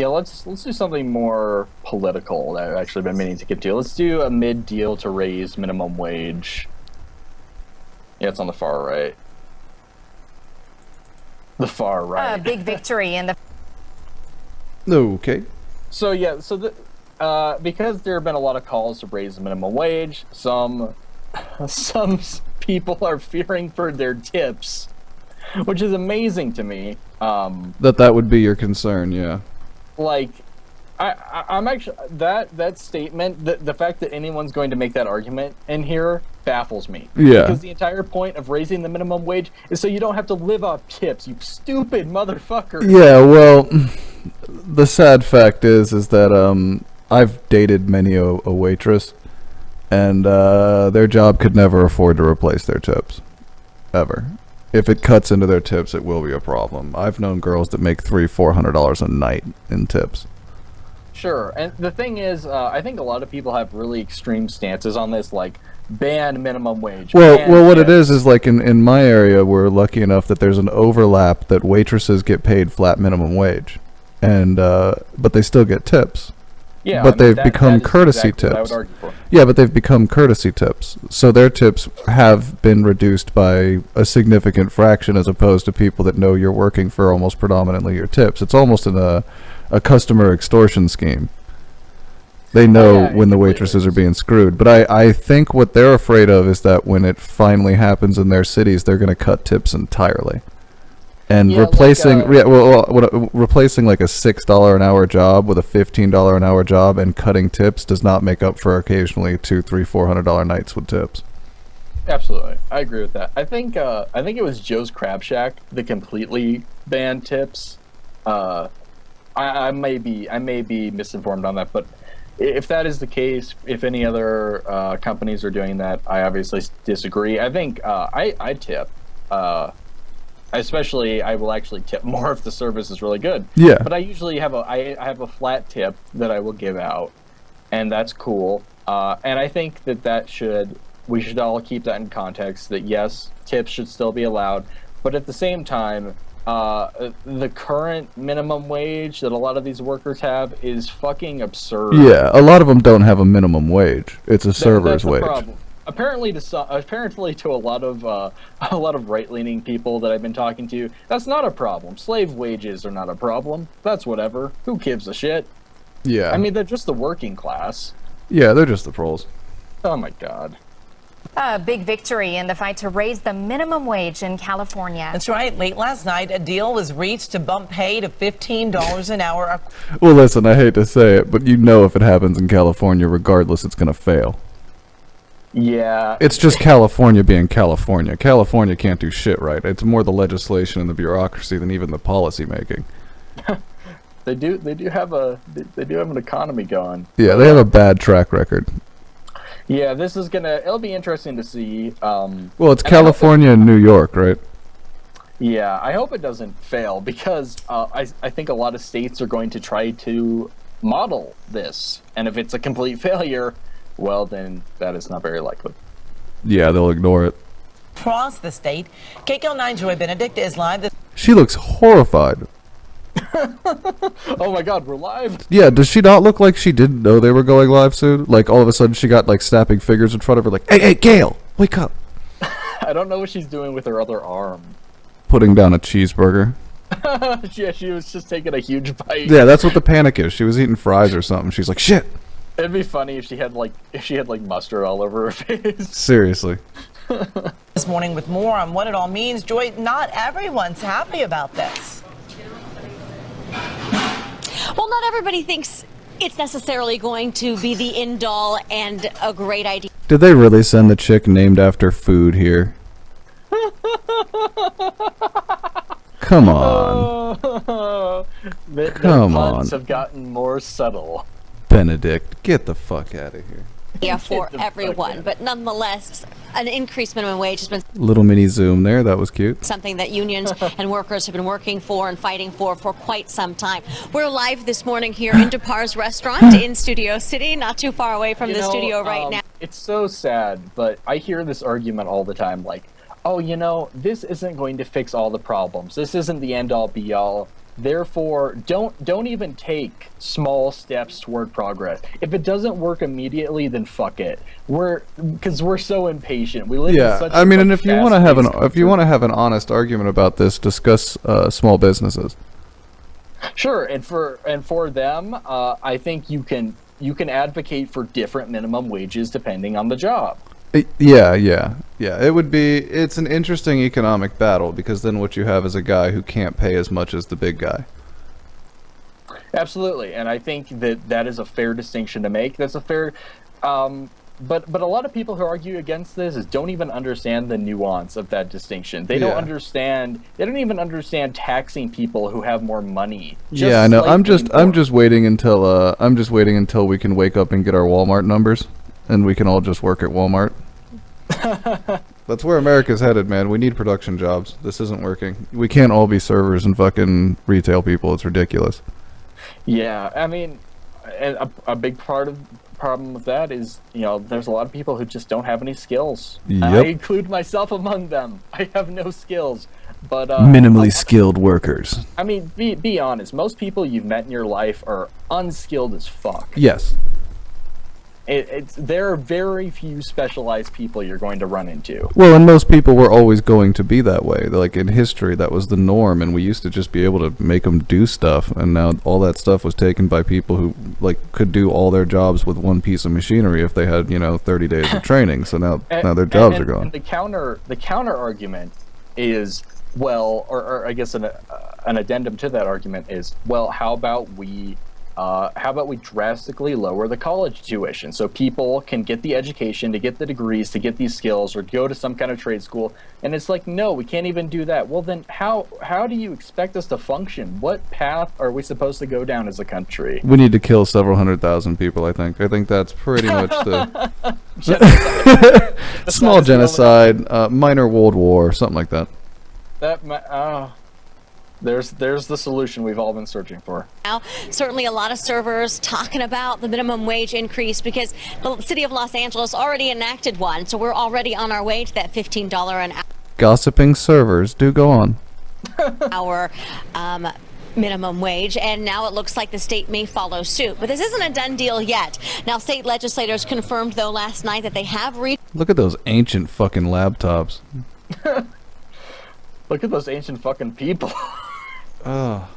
Yeah, let's do something more political that I've actually been meaning to get to. Let's do a mid deal to raise minimum wage. Yeah, it's on the far right. The far right. A big victory in the. Okay. So yeah, because there have been a lot of calls to raise the minimum wage, some people are fearing for their tips, which is amazing to me. That would be your concern, yeah. Like, I'm actually that statement, the fact that anyone's going to make that argument in here baffles me. Yeah. Because the entire point of raising the minimum wage is so you don't have to live off tips, you stupid motherfucker. Yeah, well, the sad fact is that I've dated many a waitress, and their job could never afford to replace their tips, ever. If it cuts into their tips, it will be a problem. I've known girls that make $300-400 a night in tips. Sure, and the thing is, I think a lot of people have really extreme stances on this, like ban minimum wage. Well, what it is like in my area, we're lucky enough that there's an overlap that waitresses get paid flat minimum wage, and but they still get tips. Yeah, but they've that become is courtesy exactly what I would tips. argue for. Yeah, but they've become courtesy tips. So their tips have been reduced by a significant fraction as opposed to people that know you're working for almost predominantly your tips. It's almost a customer extortion scheme. They know when the waitresses are being screwed. But I think what they're afraid of is that when it finally happens in their cities, they're going to cut tips entirely. And replacing replacing like a $6 an hour job with a $15 an hour job and cutting tips does not make up for occasionally $200, $300, $400 nights with tips. Absolutely, I agree with that. I think it was Joe's Crab Shack that completely banned tips. I may be misinformed on that, but if that is the case, if any other companies are doing that, I obviously disagree. I think I tip. Especially, I will actually tip more if the service is really good. Yeah. But I usually have I have a flat tip that I will give out, and that's cool. And I think we should all keep that in context. That yes, tips should still be allowed, but at the same time, the current minimum wage that a lot of these workers have is fucking absurd. Yeah, a lot of them don't have a minimum wage. It's a server's wage. Problem. Apparently to a lot of right-leaning people that I've been talking to, that's not a problem. Slave wages are not a problem. That's whatever. Who gives a shit? Yeah. I mean, they're just the working class. Yeah, they're just the proles. Oh my god. A big victory in the fight to raise the minimum wage in California. That's right. Late last night, a deal was reached to bump pay to $15 an hour. Well, listen, I hate to say it, but you know if it happens in California, regardless, it's going to fail. Yeah. It's just California being California. California can't do shit right. It's more the legislation and the bureaucracy than even the policy making. They do have an economy going. Yeah, they have a bad track record. Yeah, it'll be interesting to see. Well, it's California and New York, right? Yeah, I hope it doesn't fail because I think a lot of states are going to try to model this, and if it's a complete failure, well, then that is not very likely. Yeah, they'll ignore it. Across the state, KCAL9 Joy Benedict is live. She looks horrified. Oh my god, we're live? Yeah, does she not look like she didn't know they were going live soon? Like, all of a sudden she got, like, snapping fingers in front of her, like, hey, Gail, wake up. I don't know what she's doing with her other arm. Putting down a cheeseburger. Yeah, she was just taking a huge bite. Yeah, that's what the panic is. She was eating fries or something. She's like, shit. It'd be funny if she had like mustard all over her face. Seriously. This morning with more on what it all means. Joy, not everyone's happy about this. Well, not everybody thinks it's necessarily going to be the end all and a great idea. Did they really send the chick named after food here? Come on. Come on. Puns have gotten more subtle. Benedict, get the fuck out of here. Yeah, for everyone, but nonetheless, an increased minimum wage has been Little mini zoom there, that was cute. something that unions and workers have been working for and fighting for quite some time. We're live this morning here in DePar's restaurant in Studio City, not too far away from the studio right now. It's so sad, but I hear this argument all the time, like, oh, this isn't going to fix all the problems. This isn't the end-all, be-all. Therefore, don't even take small steps toward progress. If it doesn't work immediately, then fuck it. Because we're so impatient. We live in Yeah, such I mean, a and if you want to have fast-paced have an honest argument about this, discuss small businesses. Sure, and for them, I think you can advocate for different minimum wages depending on the job. Yeah. It's an interesting economic battle because then what you have is a guy who can't pay as much as the big guy. Absolutely, and I think that is a fair distinction to make. That's a fair, but a lot of people who argue against this don't even understand the nuance of that distinction. They don't understand. They don't even understand taxing people who have more money. Yeah, I know. I'm just waiting until we can wake up and get our Walmart numbers, and we can all just work at Walmart. That's where America's headed, man. We need production jobs. This isn't working. We can't all be servers and fucking retail people. It's ridiculous. Yeah, I mean, and a big problem with that is, there's a lot of people who just don't have any skills. Yep. I include myself among them. I have no skills, but minimally skilled workers. I mean, be honest. Most people you've met in your life are unskilled as fuck. Yes. There are very few specialized people you're going to run into. Well, and most people were always going to be that way. Like in history, that was the norm, and we used to just be able to make them do stuff. And now all that stuff was taken by people who could do all their jobs with one piece of machinery if they had 30 days of training. So now their jobs are gone. And the counter argument is, well, or I guess an addendum to that argument is, well, how about we drastically lower the college tuition so people can get the education, to get the degrees, to get these skills, or go to some kind of trade school? And it's like, no, we can't even do that. Well, then how do you expect us to function? What path are we supposed to go down as a country? We need to kill several 100,000 people, I think. I think that's pretty much the... Small genocide, minor world war, something like that. There's the solution we've all been searching for. Now, certainly a lot of servers talking about the minimum wage increase because the city of Los Angeles already enacted one. So we're already on our way to that $15 an Gossiping servers, do go on. hour minimum wage, and now it looks like the state may follow suit. But this isn't a done deal yet. Now, state legislators confirmed, though, last night that they have reached... Look at those ancient fucking laptops. Look at those ancient fucking people. Oh.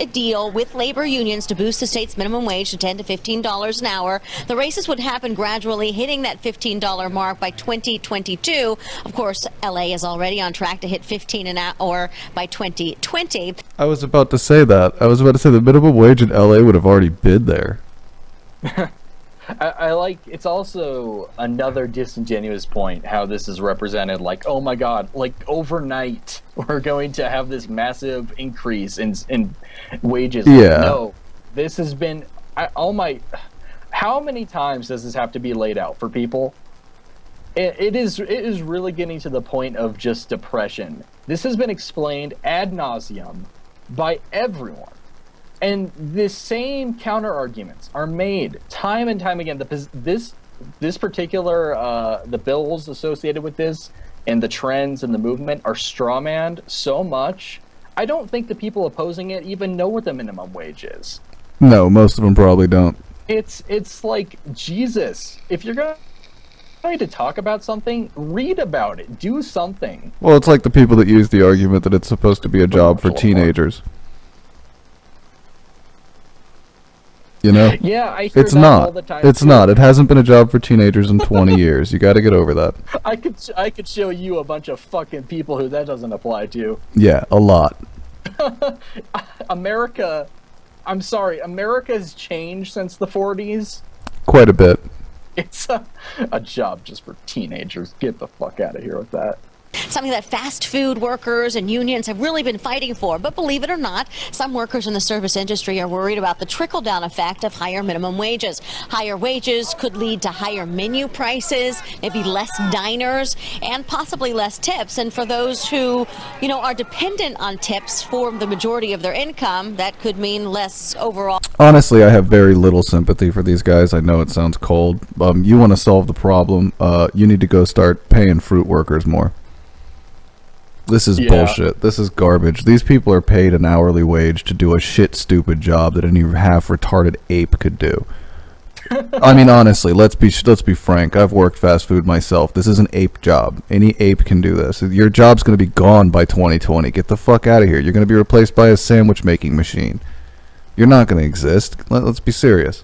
A deal with labor unions to boost the state's minimum wage to $10 to $15 an hour. The races would happen gradually, hitting that $15 mark by 2022. Of course, LA is already on track to hit $15 an hour by 2020. I was about to say that. I was about to say the minimum wage in LA would have already been there. I like, it's also another disingenuous point how this is represented like, oh my god, like overnight we're going to have this massive increase in wages. Yeah. No, this has been, how many times does this have to be laid out for people? It is really getting to the point of just depression. This has been explained ad nauseum by everyone. And the same counter arguments are made time and time again. This particular the bills associated with this and the trends and the movement are strawmanned so much. I don't think the people opposing it even know what the minimum wage is. No, most of them probably don't. It's like, Jesus, if you're going to talk about something, read about it, do something. Well, it's like the people that use the argument that it's supposed to be a job for teenagers. You know? Yeah, I hear it's that not. all the time. It's not. It hasn't been a job for teenagers in 20 years. You got to get over that. I could show you a bunch of fucking people who that doesn't apply to. Yeah, a lot. America, I'm sorry, America has changed since the 40s. Quite a bit. It's a job just for teenagers. Get the fuck out of here with that. Something that fast food workers and unions have really been fighting for. But believe it or not, some workers in the service industry are worried about the trickle-down effect of higher minimum wages. Higher wages could lead to higher menu prices, maybe less diners, and possibly less tips. And for those who, are dependent on tips for the majority of their income, that could mean less overall. Honestly, I have very little sympathy for these guys. I know it sounds cold. You want to solve the problem, you need to go start paying fruit workers more. This is Yeah. bullshit. This is garbage. These people are paid an hourly wage to do a shit stupid job that any half retarded ape could do. I mean, honestly, let's be frank. I've worked fast food myself. This is an ape job. Any ape can do this. Your job's going to be gone by 2020. Get the fuck out of here. You're going to be replaced by a sandwich making machine. You're not going to exist. Let's be serious.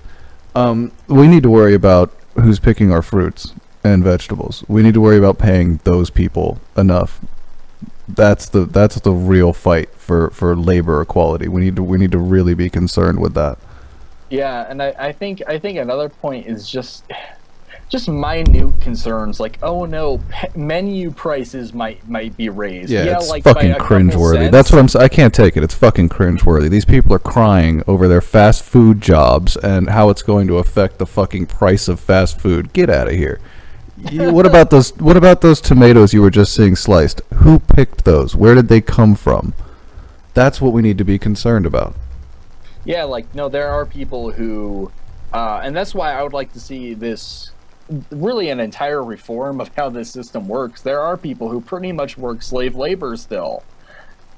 We need to worry about who's picking our fruits and vegetables. We need to worry about paying those people enough. That's the real fight for labor equality. We need to really be concerned with that. Yeah, and I think another point is just minute concerns like, oh no, menu prices might be raised. Yeah, it's like by fucking a couple cringeworthy. cents. That's what I'm saying. I can't take it. It's fucking cringeworthy. These people are crying over their fast food jobs and how it's going to affect the fucking price of fast food. Get out of here. What about those? What about those tomatoes you were just seeing sliced? Who picked those? Where did they come from? That's what we need to be concerned about. Yeah, like, no, there are people who, and that's why I would like to see this, really an entire reform of how this system works. There are people who pretty much work slave labor still,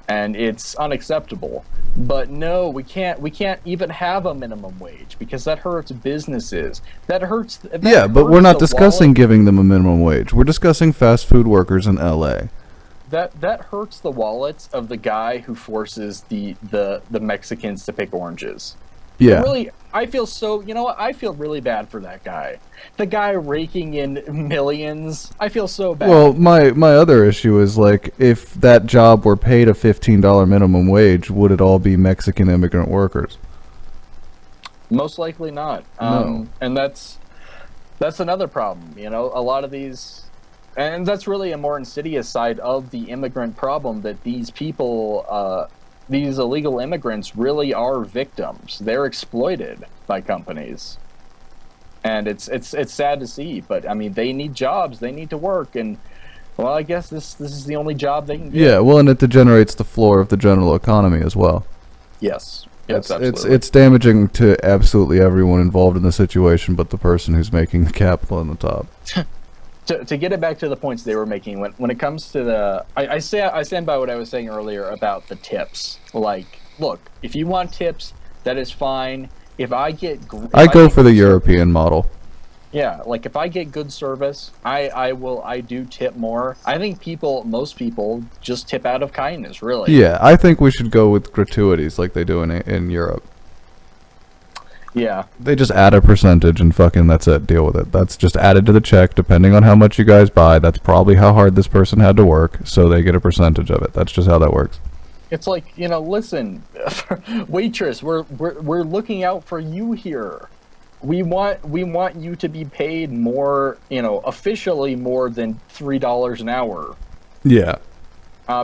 and it's unacceptable. But no, we can't even have a minimum wage because that hurts businesses. That hurts. Yeah, but we're not discussing giving them a minimum wage. We're discussing fast food workers in LA. That hurts the wallets of the guy who forces the Mexicans to pick oranges. Yeah. Really, I feel so. You know what? I feel really bad for that guy. The guy raking in millions. I feel so bad. Well, my other issue is, like, if that job were paid a $15 minimum wage, would it all be Mexican immigrant workers? Most likely not. No. And that's another problem. You know, a lot of these. And that's really a more insidious side of the immigrant problem, that these people, these illegal immigrants really are victims. They're exploited by companies. And it's sad to see, but I mean, they need jobs, they need to work, and well, I guess this is the only job they can get. Yeah, well, and it degenerates the floor of the general economy as well. Yes. Yes, absolutely. It's damaging to absolutely everyone involved in the situation but the person who's making the capital on the top. To get it back to the points they were making, when it comes to the, I stand by what I was saying earlier about the tips. Like, look, if you want tips, that is fine. If I get, I go for the European model. Yeah, like if I get good service, I do tip more. I think most people just tip out of kindness, really. Yeah, I think we should go with gratuities like they do in Europe. Yeah. They just add a percentage and fucking that's it. Deal with it. That's just added to the check depending on how much you guys buy. That's probably how hard this person had to work, so they get a percentage of it. That's just how that works. It's like, you know, listen, waitress, we're looking out for you here. We want you to be paid more, you know, officially more than $3 an hour. Yeah.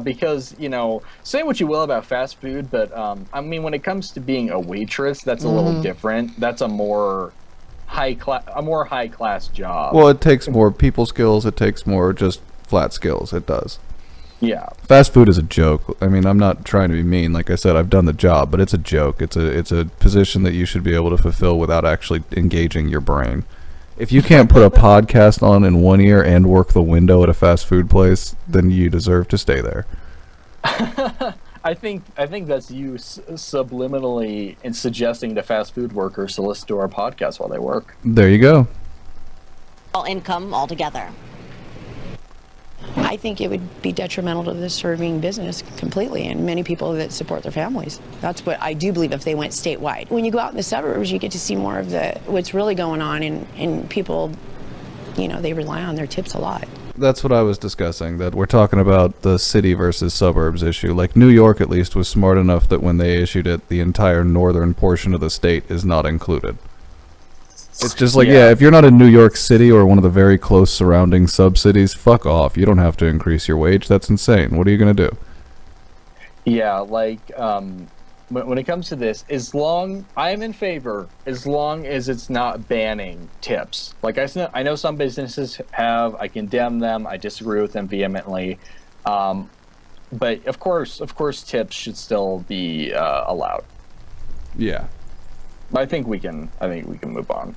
Because, you know, say what you will about fast food, but I mean, when it comes to being a waitress, that's a little different. That's a more high class job. Well, it takes more people skills. It takes more just flat skills. It does. Yeah. Fast food is a joke. I mean, I'm not trying to be mean. Like I said, I've done the job, but it's a joke. It's a position that you should be able to fulfill without actually engaging your brain. If you can't put a podcast on in one ear and work the window at a fast food place, then you deserve to stay there. I think that's you subliminally in suggesting to fast food workers to listen to our podcast while they work. There you go. All income altogether. I think it would be detrimental to the serving business completely, and many people that support their families. That's what I do believe if they went statewide. When you go out in the suburbs, you get to see more of what's really going on, and people, you know, they rely on their tips a lot. That's what I was discussing, that we're talking about the city versus suburbs issue. Like, New York, at least, was smart enough that when they issued it, the entire northern portion of the state is not included. It's just like, yeah, if you're not in New York City or one of the very close surrounding sub-cities, fuck off. You don't have to increase your wage. That's insane. What are you going to do? Yeah, like, when it comes to this, I'm in favor, as long as it's not banning tips. Like, I know some businesses I condemn them, I disagree with them vehemently. But of course tips should still be allowed. Yeah. I think we can move on.